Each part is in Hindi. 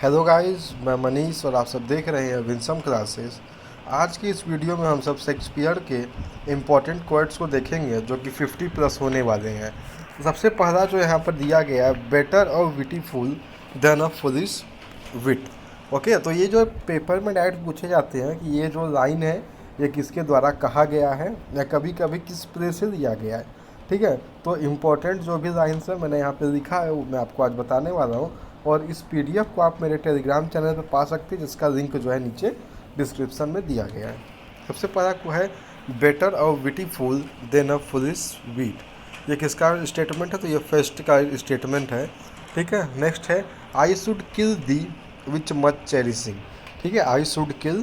हेलो गाइस, मैं मनीष और आप सब देख रहे हैं विंसम क्लासेस। आज की इस वीडियो में हम सब शेक्सपियर के इम्पोर्टेंट कोट्स को देखेंगे जो कि 50 प्लस होने वाले हैं। सबसे पहला जो यहाँ पर दिया गया है, बेटर और witty fool than a foolish wit. Okay, तो ये जो पेपर में डायरेक्ट पूछे जाते हैं कि ये जो लाइन है ये किसके द्वारा कहा गया है या कभी कभी किस प्ले से दिया गया है। ठीक है, तो इम्पोर्टेंट जो भी लाइन्स है मैंने यहाँ पे लिखा है वो मैं आपको आज बताने वाला हूँ। और इस पीडीएफ को आप मेरे टेलीग्राम चैनल पर पा सकते हैं, जिसका लिंक जो है नीचे डिस्क्रिप्शन में दिया गया है। सबसे पहला को है बेटर और witty fool than a foolish wheat. ये किसका स्टेटमेंट है? तो ये फर्स्ट का स्टेटमेंट है। ठीक है, नेक्स्ट है आई should kill the which much cherishing. ठीक है, आई should kill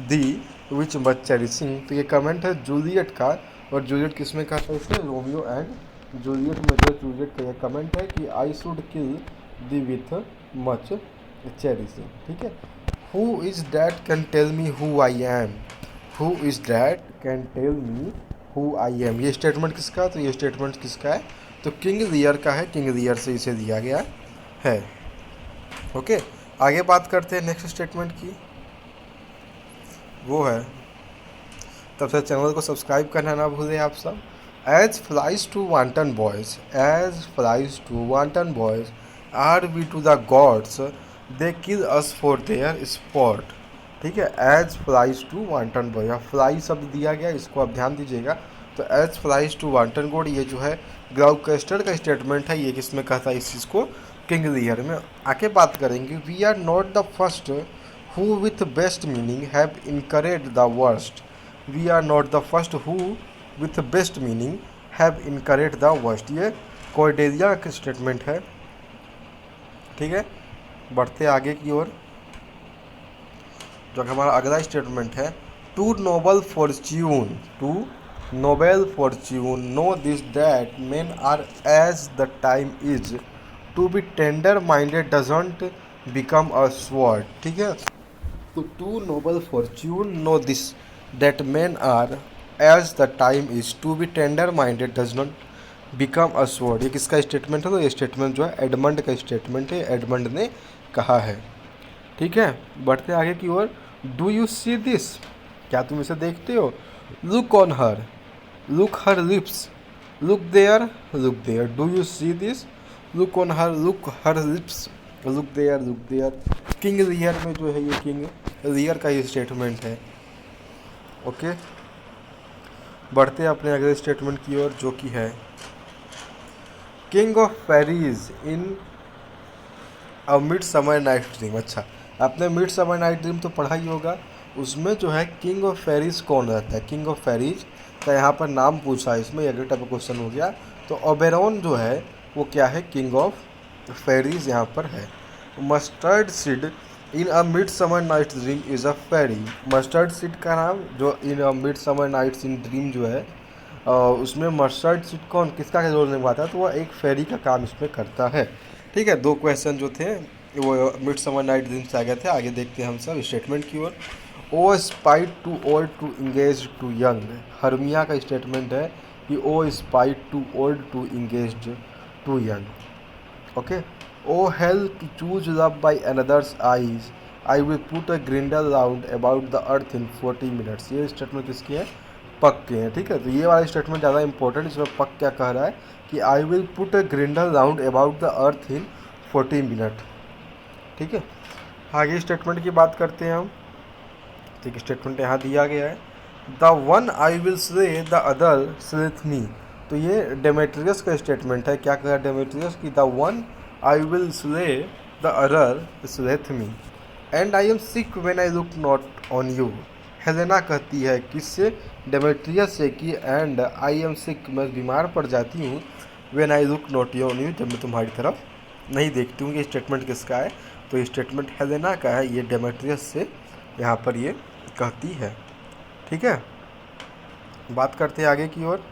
the which much चेरिसिंग, तो ये कमेंट है जूलियट का। और जूलियट किस में कहा था इसे? रोमियो एंड जूलियट में जो जूलियट का ये कमेंट है कि I should kill thee with much cherishing. ठीक है, who is that can tell me who I am. Who is that can tell me who I am. ये स्टेटमेंट किसका? तो ये स्टेटमेंट किसका है? तो किंग लियर का है। किंग लियर से इसे दिया गया है। ओके, आगे बात करते हैं नेक्स्ट स्टेटमेंट की। वो है, तब से चैनल को सब्सक्राइब करना ना भूलें आप सब। As flies to wanton boys, as flies to wanton boys are we to the gods they kill us for their sport. ठीक है, as flies to wanton boy, fly शब्द दिया गया, इसको आप ध्यान दीजिएगा। तो as flies to wanton god, ये जो है ग्लाउकेस्टर का स्टेटमेंट है। ये किसमें कहता है? इस चीज़ को किंग लियर में। आके बात करेंगे, we are not the first who with best meaning have incurred the worst. We are not the first who with best meaning have incurred the worst. ये कॉर्डेलिया का स्टेटमेंट है। ठीक है, बढ़ते आगे की ओर। जो हमारा अगला स्टेटमेंट है, to noble fortune, to noble fortune know this that men are as the time is to be tender minded doesn't become a sword. ठीक है, तो to noble fortune know this that men are as the time is to be tender minded does not become a sword. ये किसका स्टेटमेंट है? तो ये स्टेटमेंट जो है एडमंड का स्टेटमेंट है। एडमंड ने कहा है। ठीक है, बढ़ते आगे की ओर। डू यू सी दिस, क्या तुम इसे देखते हो? Look on her, look her lips, look there, do you see this, look on her, look her lips, look there. King Lear में जो है ये किंग लियर का ये स्टेटमेंट है। ओके, बढ़ते अपने अगले स्टेटमेंट की ओर, जो कि है king of fairies in a mid summer night dream. अच्छा, आपने मिड समर नाइट ड्रीम तो पढ़ा ही होगा। उसमें जो है किंग ऑफ फेरीज कौन रहता है? किंग ऑफ फेरीज का यहाँ पर नाम पूछा है, इसमें अगले टाइप का क्वेश्चन हो गया। तो ओबेरॉन जो है वो क्या है? किंग ऑफ फेरीज यहाँ पर है। Mustard seed in a mid summer night dream is a fairy. Mustard seed का नाम जो in a mid summer nights in dream जो है उसमें मस्टर्ड सीड कौन किसका रोल निभाता है? तो वह एक फेरी का काम इसमें करता है। ठीक है, दो क्वेश्चन जो थे वो मिड समर नाइट ड्रीम से आ गए थे। आगे देखते हैं हम सब स्टेटमेंट की ओर। O spite too old to engage to young. Hermia का स्टेटमेंट है कि O spite too old to engage to young. Okay, O hell to choose love by another's eyes, I will put a girdle round about the earth in 40 minutes. ये स्टेटमेंट किसकी है? पक के हैं। ठीक है, तो ये वाला स्टेटमेंट ज़्यादा इंपॉर्टेंट। इसमें पक क्या कह रहा है कि I will put a girdle round about the earth in 40 minute. ठीक है, आगे स्टेटमेंट की बात करते हैं हम। ठीक, स्टेटमेंट यहाँ दिया गया है, the one I will slay the other slayeth me. तो ये डेमेट्रियस का स्टेटमेंट है। क्या कहा डेमेट्रियस की? The one I will slay the other slayeth me and I am sick when I look not on you. Helena कहती है किससे? डेमेट्रियस से कि एंड आई एम सिक, मैं बीमार पड़ जाती हूँ, when I look not on you, जब मैं तुम्हारी तरफ नहीं देखती हूँ। ये स्टेटमेंट किसका है? तो ये स्टेटमेंट हेलेना का है। ये डेमेट्रियस से यहाँ पर ये कहती है। ठीक है, बात करते हैं आगे की ओर।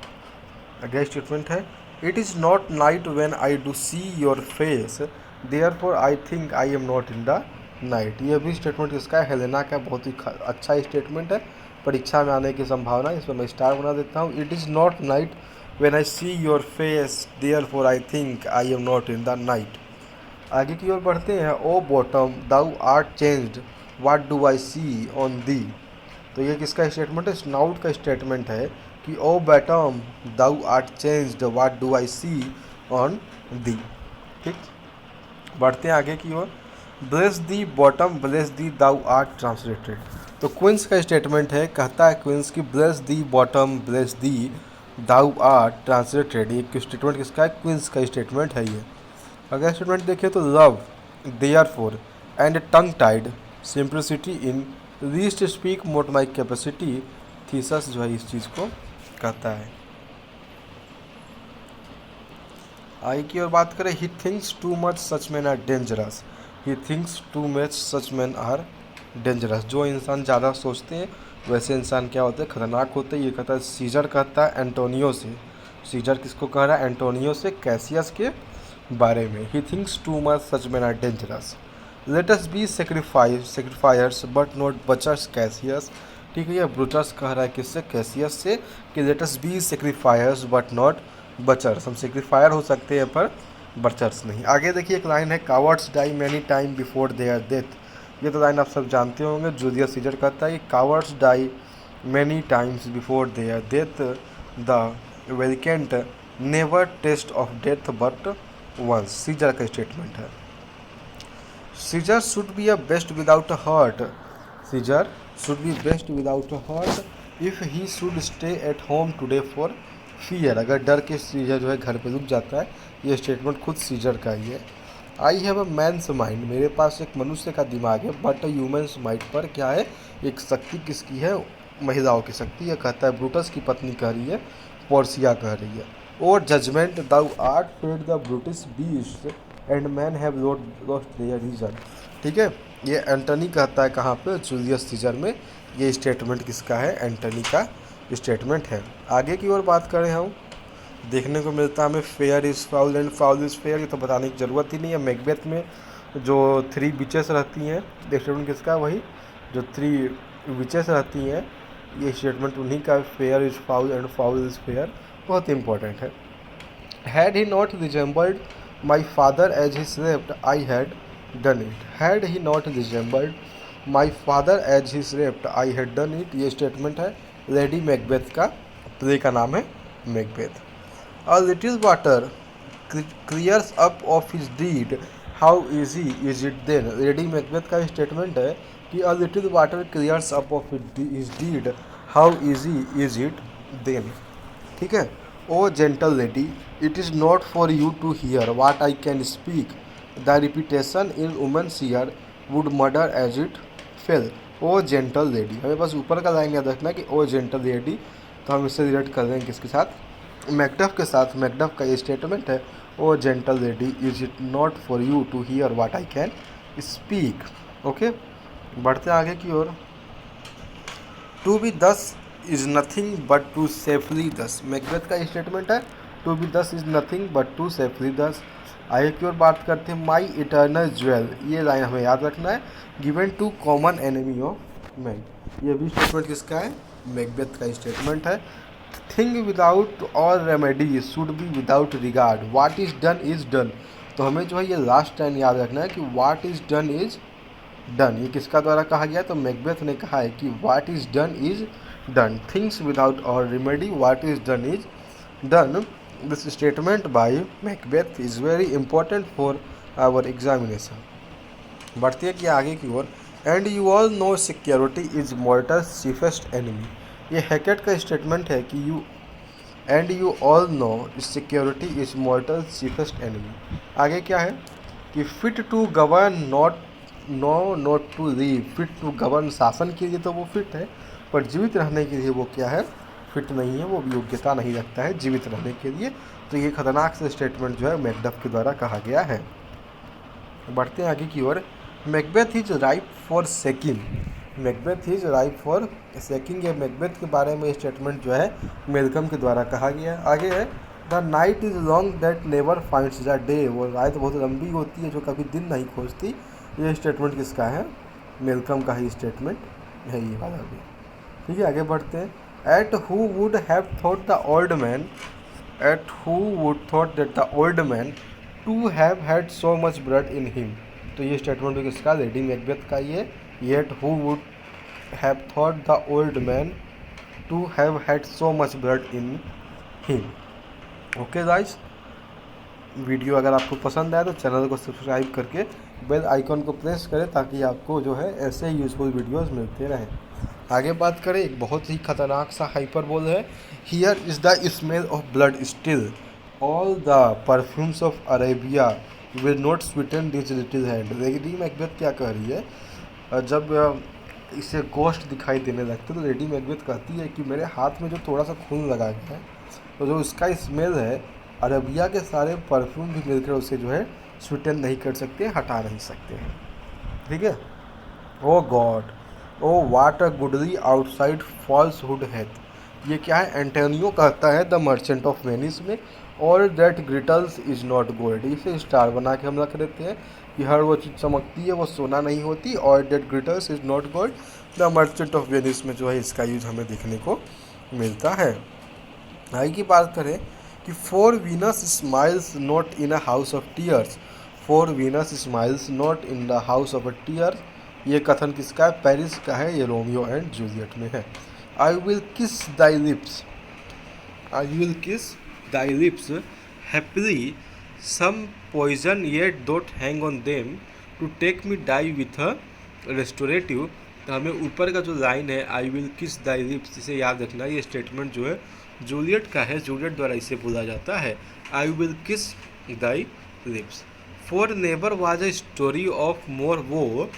अगला स्टेटमेंट है, it is not night when I do see your face, therefore I think I am not in the night. ये भी स्टेटमेंट किसका है? हेलेना का। बहुत ही अच्छा स्टेटमेंट है, परीक्षा में आने की संभावना है। इसमें मैं स्टार बना देता हूँ। It is not night when I see your face, therefore I think I am not in the night. आगे की ओर बढ़ते हैं। O Bottom thou art changed what do I see on thee. तो ये किसका स्टेटमेंट है? स्नाउट का स्टेटमेंट है कि O Bottom thou art changed what do I see on thee. ठीक, बढ़ते हैं आगे की ओर। Bless thee Bottom bless thee thou art translated. तो क्वींस का स्टेटमेंट है, कहता है क्वींस की bless thee Bottom bless thee thou art translated. ये स्टेटमेंट किसका है? क्वींस का स्टेटमेंट है ये। अगर स्टेटमेंट देखिए तो love therefore and tongue tied simplicity in least speak most my capacity Theseus जो है इस चीज़ को कहता है। आई की ओर बात करें। He thinks too much such men are dangerous. He thinks too much such men are dangerous. जो इंसान ज़्यादा सोचते हैं वैसे इंसान क्या होते हैं? खतरनाक होते हैं। ये कहता है सीजर, कहता है एंटोनियो से। सीजर किसको कह रहा है? एंटोनियो से कैसियस के बारे में। He thinks too much such men are dangerous. Let us be sacrificers but not butchers Cassius. ठीक है, ये ब्रूटस कह रहा है किससे? कैसियस से, कि let us be sacrificers but not butchers. हम सेक्रीफायर हो सकते हैं पर बचर्स नहीं। आगे देखिए एक लाइन है, cowards die many time before their death. ये तो लाइन आप सब जानते होंगे। जूलियस सीजर कहता है कि cowards die many times before their death the valiant never taste of death but once. Caesar का स्टेटमेंट है। Caesar should be a beast without a heart. Caesar should be beast without a heart if he should stay at home today for fear. अगर डर के सीजर जो है घर पे रुक जाता है। ये स्टेटमेंट खुद सीजर का ही है। I have a man's mind. मेरे पास एक मनुष्य का दिमाग है बट अ ह्यूमन्स माइंड पर क्या है? एक शक्ति किसकी है? महिलाओं की शक्ति। यह कहता है ब्रूटस की पत्नी कह रही है, पोर्सिया कह रही है। और judgement thou art paid the brutish beast and man have lost their reason. ठीक है, ये एंटनी कहता है कहाँ पे? जूलियस सीजर में। ये स्टेटमेंट किसका है? एंटनी का स्टेटमेंट है। आगे की ओर बात करें हम, देखने को मिलता है हमें fair is foul and foul is fair. ये तो बताने की ज़रूरत ही नहीं है। मैकबेथ में जो 3 विचेस रहती हैं, स्टेटमेंट किसका? वही जो 3 विचेस रहती हैं, ये स्टेटमेंट उन्हीं का। Fair is foul and foul is fair बहुत इंपॉर्टेंट है। Had he not resembled my father as he slept, I had done it. Had he not resembled my father as he slept, I had done it. ये स्टेटमेंट है लेडी मैकबेथ का। प्ले का नाम है Macbeth. A little water clears up of his deed. How easy is it then? Lady Macbeth का स्टेटमेंट है कि a little water clears up of his deed. How easy is it then? ठीक है। O gentle lady it is not for you to hear what I can speak the repetition in women's ear would murder as it fell. O gentle lady, हमें बस ऊपर का लाइन याद रखना है कि ओ जेंटल लेडी। तो हम इससे रिलेट कर रहे हैं किसके साथ? मैकडफ के साथ। मैकडफ का ये स्टेटमेंट है, O gentle lady is it not for you to hear what I can speak. Okay, बढ़ते आगे की ओर। To be thus is nothing but to safely thus. Macbeth का स्टेटमेंट है, to be thus is nothing but to safely thus. आगे की ओर बात करते हैं। माई इटर्नल ज्वेल, ये लाइन हमें याद रखना है। Given to common enemy of man. ये भी स्टेटमेंट किसका है? मैकबेथ का स्टेटमेंट है। थिंग विदाउट और remedy should be without regard what is done is done. तो हमें जो है ये लास्ट लाइन याद रखना है कि what is done is done. ये किसका द्वारा कहा गया? तो मैकबेथ ने कहा है कि what is done is done. Things without or remedy, what is done is done. This statement by Macbeth is very important for our examination. बढ़ते हैं कि आगे की ओर। And you all know security is mortals chiefest enemy. ये हैकेट का स्टेटमेंट है कि you all know security is mortals chiefest enemy. आगे क्या है कि fit to govern not to live. Fit to govern, शासन के लिए तो वो फिट है पर जीवित रहने के लिए वो क्या है? फिट नहीं है। वो योग्यता नहीं रखता है जीवित रहने के लिए। तो ये खतरनाक से स्टेटमेंट जो है मैकडफ के द्वारा कहा गया है। बढ़ते हैं आगे की ओर। Macbeth is ripe for shaking. Macbeth is ripe for shaking. ये मैकबेथ के बारे में स्टेटमेंट जो है मेलकम के द्वारा कहा गया है। आगे है the night is long that never finds the day. वो रात बहुत लंबी होती है जो कभी दिन नहीं खोजती। ये स्टेटमेंट किसका है? मेलकम का ही स्टेटमेंट है ये वाला भी। ठीक है, आगे बढ़ते हैं। Yet who would have thought the old man, yet who would thought that the old man to have had so much blood in him. तो ये स्टेटमेंट भी किसका, लेडी मैकबेथ का ही है। Yet who would have thought the old man to have had so much blood in him. Okay guys, video अगर आपको पसंद आए तो चैनल को सब्सक्राइब करके बेल आइकन को प्रेस करें ताकि आपको जो है ऐसे यूजफुल वीडियोस मिलते रहें। आगे बात करें, एक बहुत ही खतरनाक सा हाइपरबोल है। Here is the smell of blood still, all the perfumes of Arabia will not Sutton this little hand. Lady Macbeth क्या कह रही है, जब इसे गोश्त दिखाई देने लगते तो लेडी मैकबेथ कहती है कि मेरे हाथ में जो थोड़ा सा खून लगा गया है, तो जो उसका स्मेल है अरबिया के सारे परफ्यूम भी मिलकर उसे जो है स्वीटन नहीं कर सकते, हटा नहीं सकते हैं। ठीक है। ओ गॉड, ओ वाट अ goodly outside false hood hath. ये क्या है, एंटोनियो कहता है द मर्चेंट ऑफ वेनिस में, और that glitters is not gold. इसे स्टार बना के हम रख देते हैं कि हर वो चीज़ चमकती है वो सोना नहीं होती, और that glitters is not gold. The merchant of Venice में जो है इसका यूज हमें देखने को मिलता है। आगे की बात करें कि for Venus smiles not in a house of tears. For Venus smiles not in the house of a tear, ये कथन किसका है, पेरिस का है। ये रोमियो एंड जूलियट में है। I will kiss thy lips, I will kiss thy lips happily, some poison yet don't hang on them, to take me die with a restorative. तो हमें ऊपर का जो लाइन है I will kiss thy lips, इसे याद रखना। ये स्टेटमेंट जो है जूलियट का है, जूलियट द्वारा इसे बोला जाता है। I will kiss thy lips. For never was a story of more woe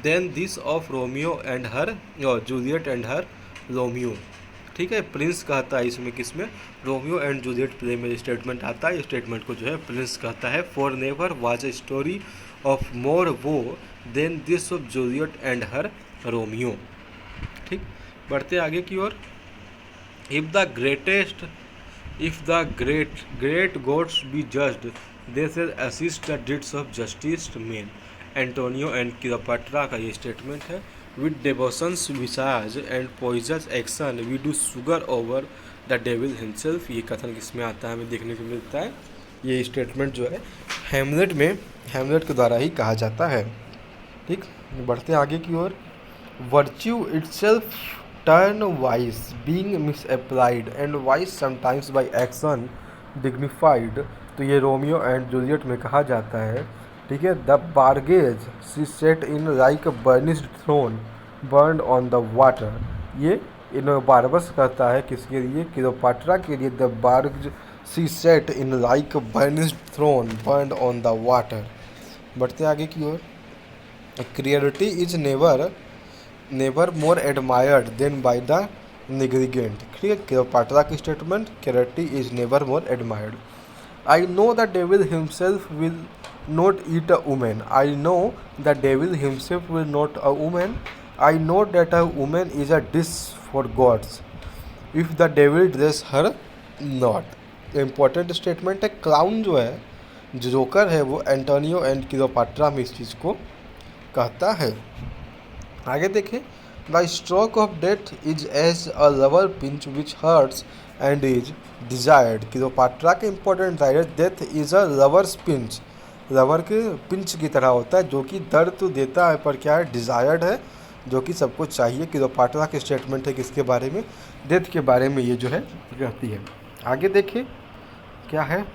than this of Romeo and her, Juliet and her Romeo. ठीक है, प्रिंस कहता है इसमें, किसमें, रोमियो एंड जूलियट प्ले में स्टेटमेंट आता है। स्टेटमेंट को जो है प्रिंस कहता है। For never was a story of more woe than this of Juliet and her Romeo. ठीक, बढ़ते आगे की ओर। If the great gods be judged, they shall assist the deeds of justice men। Antonio and Cleopatra का ये स्टेटमेंट है। With devotions visage and pious action we do sugar over the devil himself. ये कथन किसमें आता है, हमें देखने को मिलता है। ये स्टेटमेंट जो है हैमलेट में, हैमलेट के द्वारा ही कहा जाता है। ठीक, बढ़ते आगे की ओर। Virtue itself turn vice being misapplied and vice sometimes by action dignified. तो ये रोमियो एंड जूलियट में कहा जाता है। ठीक है। The barge she sat in like a burnished throne burn on the water. ये इन बारबस कहता है किसके लिए, क्लियोपेट्रा के लिए। The barge she sat in like a burnished throne burn on the water. बढ़ते आगे की ओर। Clarity is never more admired than by the negligent. ठीक है, क्लियोपेट्रा की statement, clarity is never more admired. I know the devil himself will not eat a woman. I know the devil himself will not a woman. I know that a woman is a dish for gods if the devil dress her not. Important statement है। क्लाउन जो है, जोकर है, वो एंटोनियो एंड क्लियोपेट्रा में इस चीज़ को कहता है। आगे देखें। The stroke of death is as a lover pinch which hurts and is desired. Cleopatra के important line, death is a lover's pinch, lover के पिंच की तरह होता है जो कि दर्द तो देता है पर क्या है, डिजायर्ड है, जो कि सबको चाहिए। क्लियोपेट्रा के स्टेटमेंट है किसके बारे में, डेथ के बारे में ये जो है कहती है। आगे देखिए क्या है।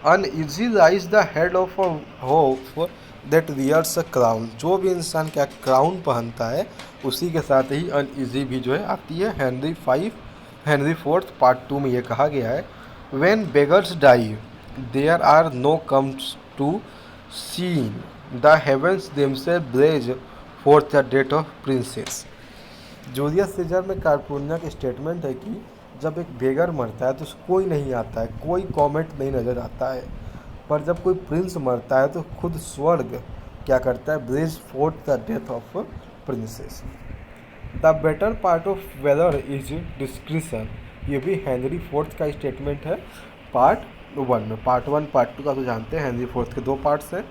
Uneasy lies the head of a hope that wears a crown. जो भी इंसान क्या क्राउन पहनता है उसी के साथ ही अनइजी भी जो है आती है। हेनरी फोर्थ पार्ट 2 में ये कहा गया है। When beggars die there are no comets to seen the heavens themselves blaze for the death of princes. Julius Caesar में कार्पुनिया का स्टेटमेंट है कि जब एक बेगर मरता है तो कोई नहीं आता है, कोई कॉमेंट नहीं नज़र आता है, पर जब कोई प्रिंस मरता है तो खुद स्वर्ग क्या करता है, blaze for the death of princes. The better part of valour is discretion. ये भी हेनरी फोर्थ का स्टेटमेंट है पार्ट 1 में। पार्ट 1 पार्ट 2 का तो जानते हैं, हेनरी फोर्थ के 2 पार्ट्स हैं।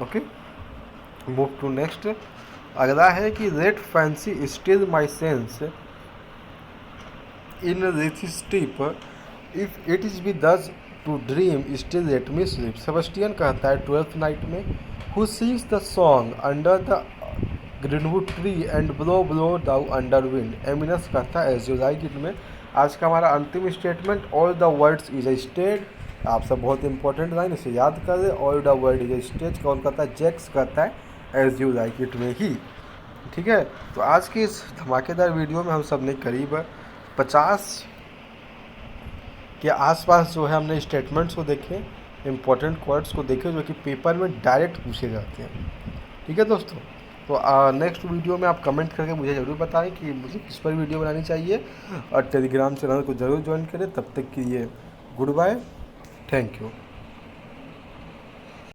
Okay, move to next. अगला है कि let fancy still my sense in Lethe steep if it is be thus to dream still let me sleep. Sebastian कहता है 12th नाइट में, who sings the song under the greenwood tree and blow blow thou under wind. Amiens कहता है एज यू लाइक इट में। आज का हमारा अंतिम statement, all the words is a stage. आप सब बहुत इंपॉर्टेंट लाइन, इसे याद कर दे। All the word is a stage कौन कहता है? जैक्स कहता है एज यू लाइक इट में ही। ठीक है, तो आज की इस धमाकेदार वीडियो में हम सब ने करीब 50 के आसपास जो है हमने स्टेटमेंट्स को देखे, इंपॉर्टेंट वर्ड्स को देखे जो कि पेपर में डायरेक्ट पूछे जाते हैं। ठीक है दोस्तों, तो नेक्स्ट वीडियो में आप कमेंट करके मुझे ज़रूर बताएं कि मुझे किस पर वीडियो बनानी चाहिए, और टेलीग्राम चैनल को ज़रूर ज्वाइन करें। तब तक के लिए गुड बाय, थैंक यू।